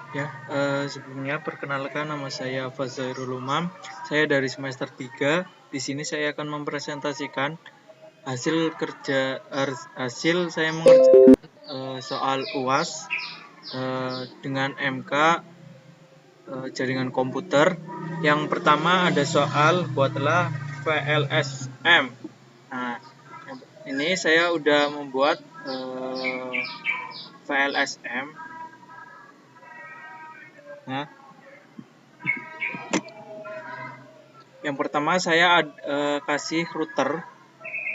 Ya, sebelumnya perkenalkan, nama saya Fazairul Umam. Saya dari semester 3. Di sini saya akan mempresentasikan hasil saya mengerjakan soal UAS dengan MK jaringan komputer. Yang pertama ada soal buatlah VLSM. Nah, ini saya udah membuat VLSM. Nah, yang pertama saya kasih router,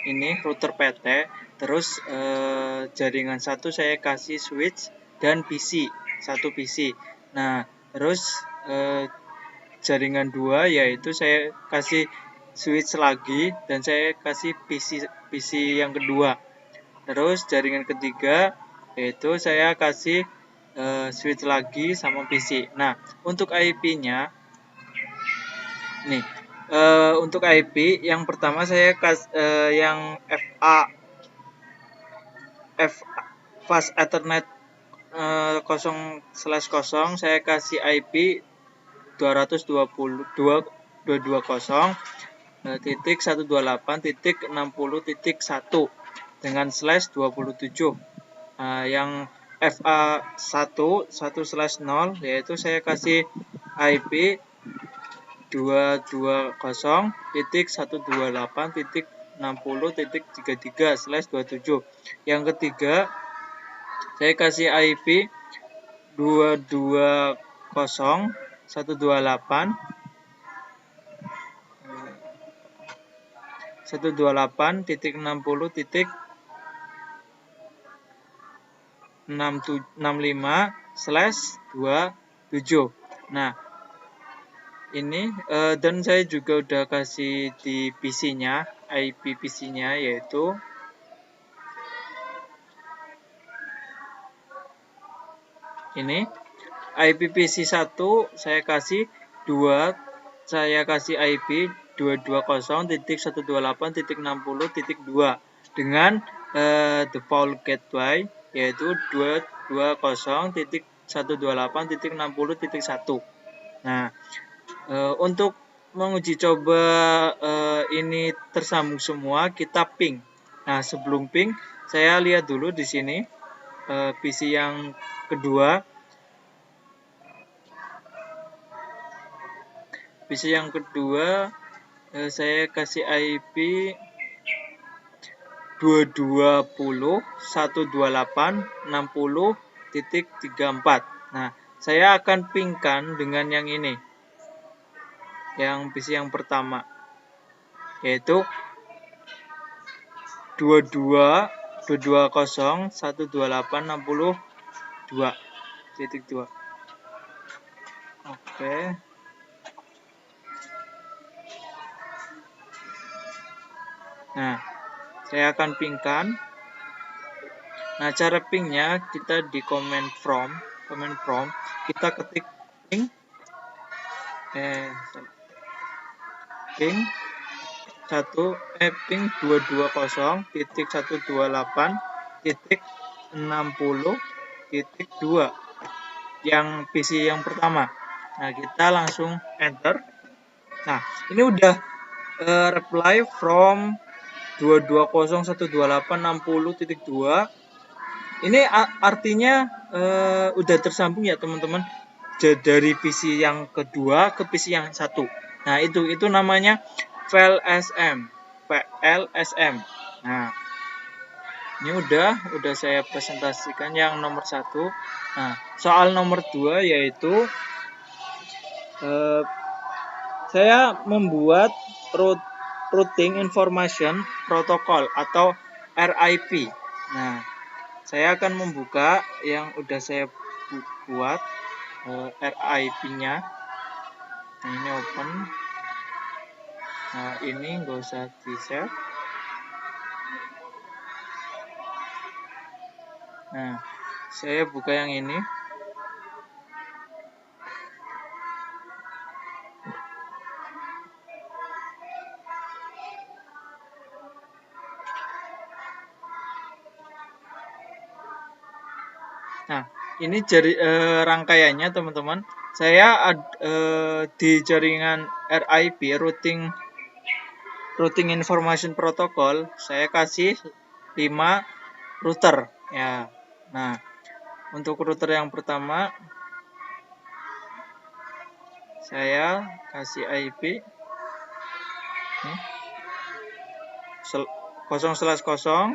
ini router PT, terus jaringan satu saya kasih switch dan PC, satu PC. Nah, terus jaringan 2 yaitu saya kasih switch lagi dan saya kasih PC yang kedua. Terus jaringan ketiga yaitu saya kasih switch lagi sama PC. Nah, untuk IP-nya nih, untuk IP yang pertama saya yang Fast Ethernet 0/0 saya kasih IP 220.128.60.1 dengan /27. Yang FA1/0 yaitu saya kasih IP 220.128.60.33/27. Yang ketiga saya kasih IP 220.128.60.65/27. Nah, ini dan saya juga udah kasih di PC-nya, IP PC-nya yaitu ini. IPPC1 saya kasih 2, saya kasih IP 220.128.60.2 dengan default gateway yaitu 220.128.60.1. Nah, untuk menguji coba ini tersambung semua, kita ping. Nah, sebelum ping saya lihat dulu di sini PC yang kedua. PC yang kedua saya kasih IP 220.128.60.34. Nah, saya akan pingkan dengan yang ini, yang PC yang pertama, yaitu 220.128.60.2. Oke. Nah, saya akan pingkan. Nah, cara pingnya kita di command prompt kita ketik ping ping 220.128.60.2 yang PC yang pertama. Nah, kita langsung enter. Nah, ini udah reply from 220.128.60.2. Ini artinya udah tersambung ya teman-teman, dari PC yang kedua ke PC yang satu. Nah, itu namanya VLSM. Nah, ini udah saya presentasikan yang nomor 1. Nah, soal nomor 2 yaitu saya membuat Routing Information Protocol atau RIP. Nah, saya akan membuka yang udah saya buat RIP-nya. Nah, ini open. Nah, ini nggak usah di-save. Nah, saya buka yang ini. Nah, Ini rangkaiannya teman-teman. Saya di jaringan RIP, Routing Information Protocol, saya kasih 5 router ya. Nah, untuk router yang pertama saya kasih IP 0/0.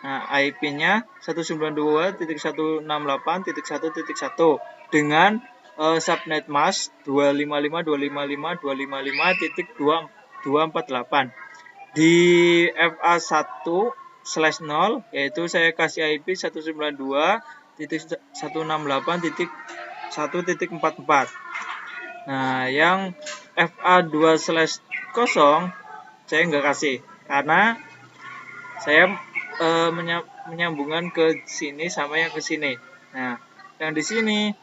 Nah, IP-nya 192.168.1.1 dengan subnet mask 255.255.255.248. Di FA1/0 yaitu saya kasih IP 192.168.1.44. Nah, yang FA2/0 saya nggak kasih karena saya menyambungkan ke sini sama yang ke sini. Nah, yang di sini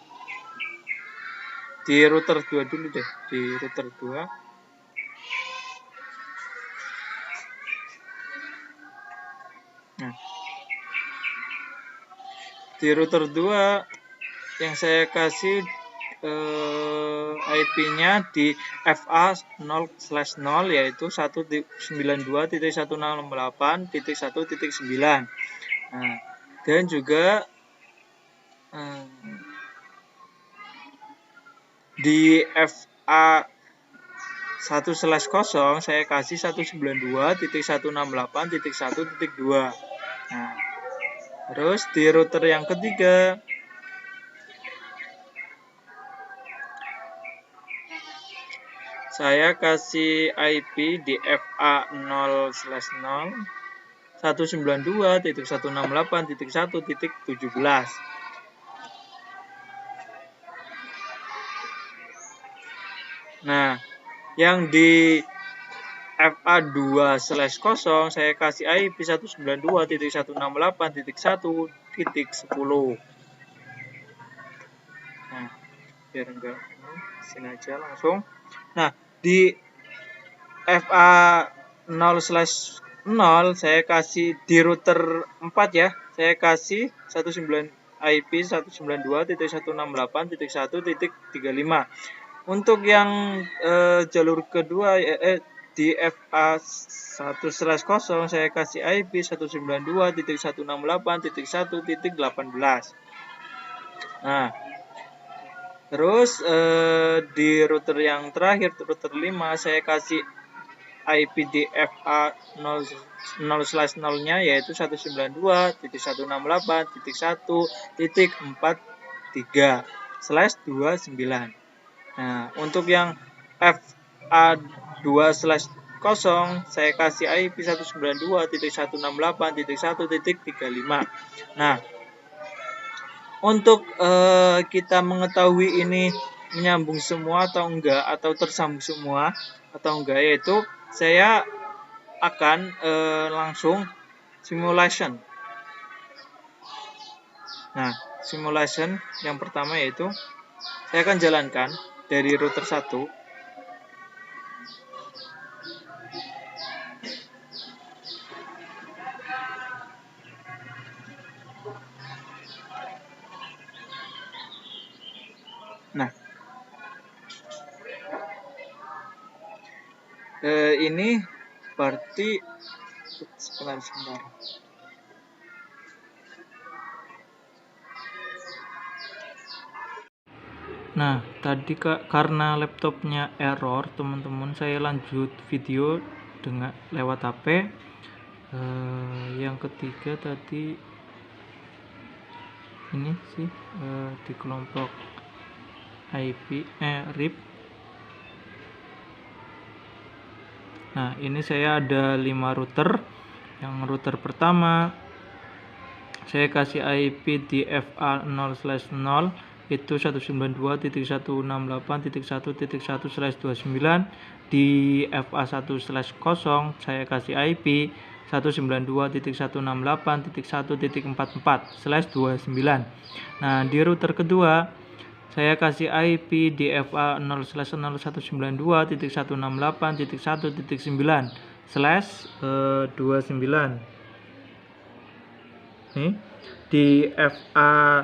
di router 2 dulu deh, di router 2. Nah, di router 2 yang saya kasih IP-nya di FA0/0 yaitu 192.168.1.9. Nah, dan juga di FA1/0 saya kasih 192.168.1.2. Nah, terus di router yang ketiga saya kasih IP di FA0/0 192.168.1.17. Nah, yang di FA2/0 saya kasih IP 192.168.1.10. Nah, biar enggak sini aja langsung. Nah, di FA0/0 saya kasih di router 4 ya, saya kasih IP 192.168.1.35. Untuk yang jalur kedua di FA1/0 saya kasih IP 192.168.1.18. Nah, terus di router yang terakhir, router 5, saya kasih IP di FA0/0-nya yaitu 192.168.1.43/29. Nah, untuk yang FA2/0 saya kasih IP 192.168.1.35. Nah, untuk kita mengetahui ini menyambung semua atau enggak, atau tersambung semua atau enggak, yaitu saya akan langsung simulation. Nah, simulation yang pertama yaitu saya akan jalankan dari router 1. Nah, ini berarti sebentar. Nah, tadi karena laptopnya error, teman-teman, saya lanjut video dengan lewat HP. Yang ketiga tadi ini sih di kelompok IP RIP. Nah, ini saya ada 5 router. Yang router pertama saya kasih IP di FA0/0 itu 192.168.1.1/29. Di FA1/0 saya kasih IP 192.168.1.44/29. Nah, di router kedua saya kasih IP di FA0/0-192.168.1.9/29. Nih. di FA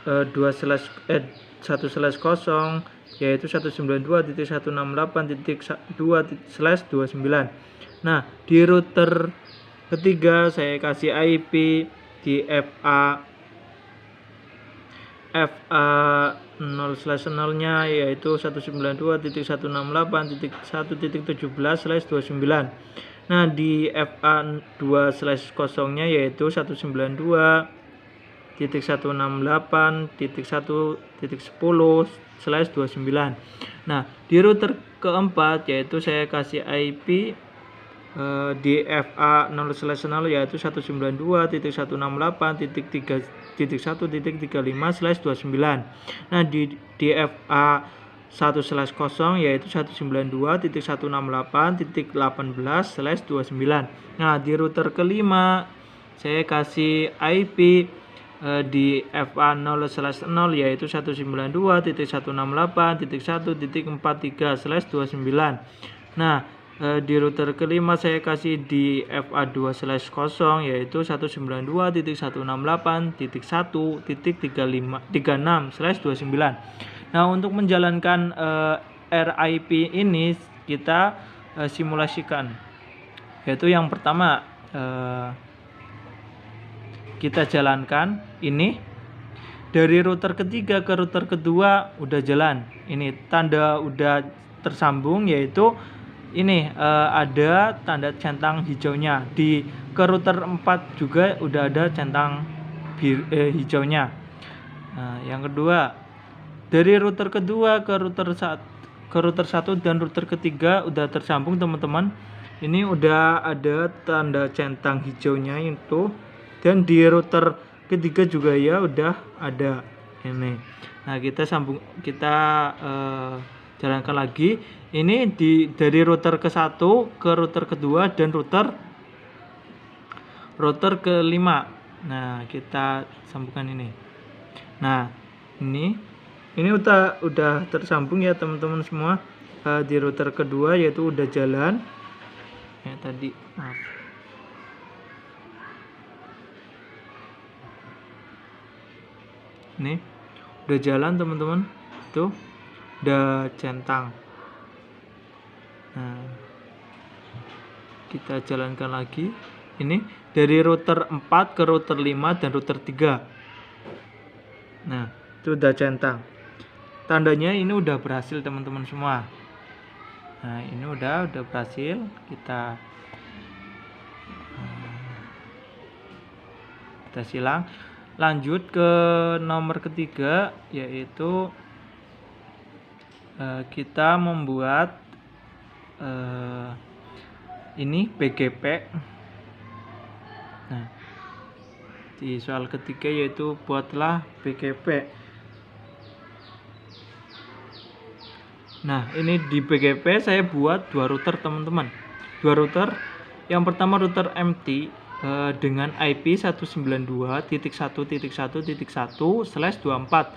1/0 yaitu 192.168.2/29. Nah, di router ketiga saya kasih IP di FA 0/0-nya yaitu 192.168.1.17/29. Nah, di FA 2/0-nya yaitu 192.168.1.10/29. Nah, di router keempat yaitu saya kasih IP di FA 0/0 yaitu 192.168.1.35/29. Nah, di FA 1/0 yaitu 192.168.18/29. Nah, di router kelima saya kasih IP di FA 0/0 yaitu 192.168.1.43/29. Nah, di router kelima saya kasih di FA 2/0 yaitu 192.168.1.36/29. Nah, untuk menjalankan RIP ini kita simulasikan, yaitu yang pertama kita jalankan ini dari router ketiga ke router kedua udah jalan, ini tanda udah tersambung, yaitu ini ada tanda centang hijaunya. Di ke router 4 juga udah ada centang hijaunya. Nah, yang kedua, dari router kedua ke router 1 dan router ketiga udah tersambung, teman-teman. Ini udah ada tanda centang hijaunya itu, dan di router ketiga juga ya udah ada ini. Nah, kita jalankan lagi. Ini dari router ke-1 ke router kedua dan router kelima. Nah, kita sambungkan ini. Nah, ini udah tersambung ya teman-teman semua. Di router kedua yaitu udah jalan. Ya tadi, maaf. Ini udah jalan teman-teman. Tuh udah centang. Nah, kita jalankan lagi. Ini dari router 4 ke router 5 dan router 3. Nah, itu udah centang. Tandanya ini udah berhasil teman-teman semua. Nah, ini udah berhasil. Kita silang. Lanjut ke nomor ketiga, yaitu kita membuat ini BGP. Nah, di soal ketiga yaitu buatlah BGP. Nah, ini di BGP saya buat dua router teman-teman. Dua router. Yang pertama router MT dengan IP 192.1.1.1/24.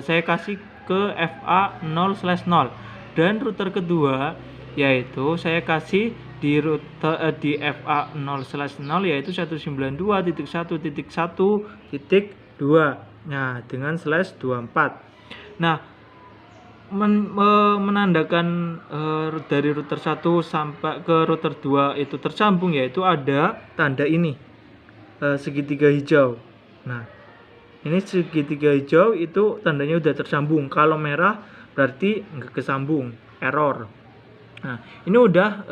Saya kasih ke FA 0/0. Dan router kedua yaitu saya kasih di FA 0/0 yaitu 192.1.1.2. Nah, dengan /24. Nah, menandakan dari router 1 sampai ke router 2 itu tersambung, yaitu ada tanda ini segitiga hijau. Nah, ini segitiga hijau itu tandanya udah tersambung. Kalau merah berarti nggak kesambung, error. Nah, ini udah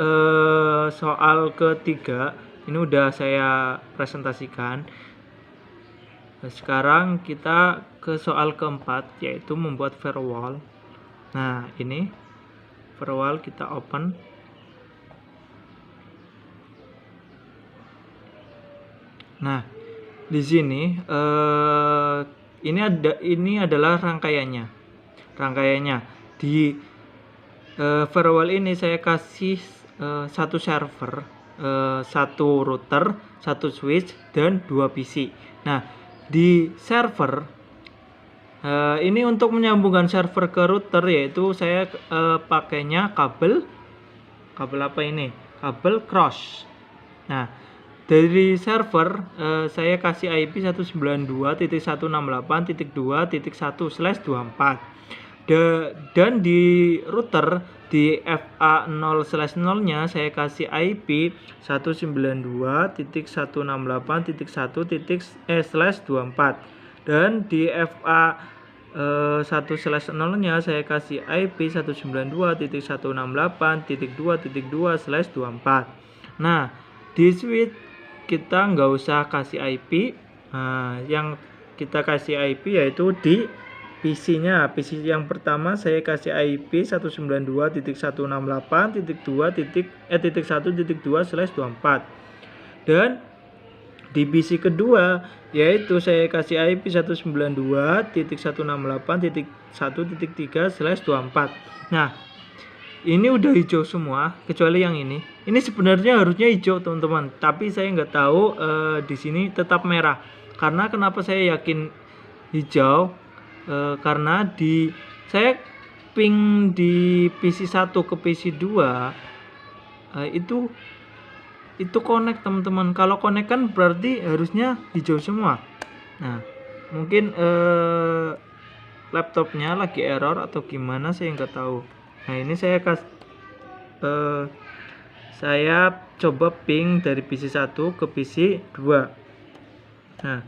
soal ketiga, ini udah saya presentasikan. Sekarang kita ke soal keempat, yaitu membuat firewall. Nah, ini firewall kita open. Nah, di sini ini adalah rangkaiannya. Di firewall ini saya kasih satu server, satu router, satu switch, dan 2 PC. Nah, di server ini untuk menyambungkan server ke router, yaitu saya pakainya kabel apa ini? Kabel cross. Nah, Dari server saya kasih IP 192.168.2.1/24. Dan di router di FA0/0-nya saya kasih IP 192.168.1/24. Dan di FA 1/0-nya saya kasih IP 192.168.2.2/24. Nah, di switch kita nggak usah kasih IP. Yang kita kasih IP yaitu di PC-nya. PC yang pertama saya kasih IP 192.168.2.1/24. Dan di PC kedua yaitu saya kasih IP 192.168.1.3/24. Nah, ini udah hijau semua kecuali yang ini. Ini sebenarnya harusnya hijau teman-teman, tapi saya nggak tahu di sini tetap merah. Karena kenapa saya yakin hijau? Karena saya ping di PC 1 ke PC 2 itu connect teman-teman. Kalau connect kan berarti harusnya hijau semua. Nah, mungkin laptopnya lagi error atau gimana, saya nggak tahu. Nah, ini saya coba ping dari PC 1 ke PC 2. Nah,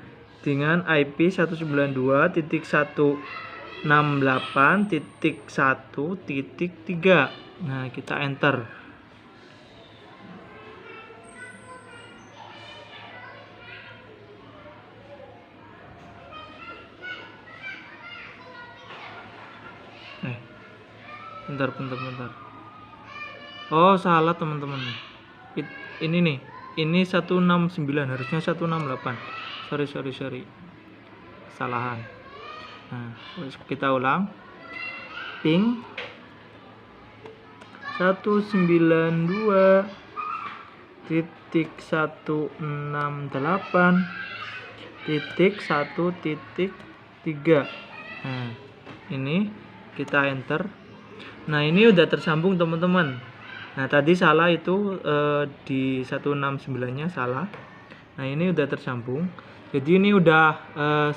dengan IP 192.168.1.3. Nah, kita enter. Bentar. Oh, salah teman-teman. Ini nih. Ini 169, harusnya 168. Sorry. Kesalahan. Nah, kita ulang. Ping 192.168.1.3. Nah, ini kita enter. Nah, ini udah tersambung teman-teman. Nah, tadi salah itu di 169-nya salah. Nah, ini udah tersambung. Jadi ini udah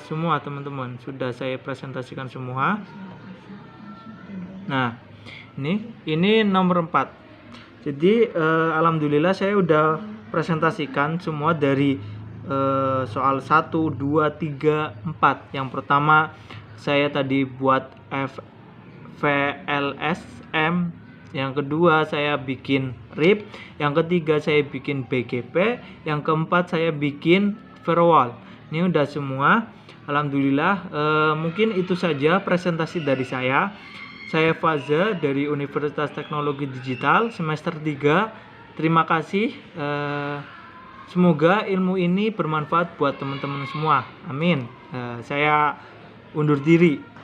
semua teman-teman. Sudah saya presentasikan semua. Nah, ini nomor 4. Jadi alhamdulillah saya udah presentasikan semua dari soal 1, 2, 3, 4. Yang pertama saya tadi buat VLSM, yang kedua saya bikin RIP, yang ketiga saya bikin BGP, yang keempat saya bikin firewall. Ini udah semua. Alhamdulillah. Mungkin itu saja presentasi dari saya. Saya Faza dari Universitas Teknologi Digital semester 3. Terima kasih. Semoga ilmu ini bermanfaat buat teman-teman semua. Amin. Saya undur diri.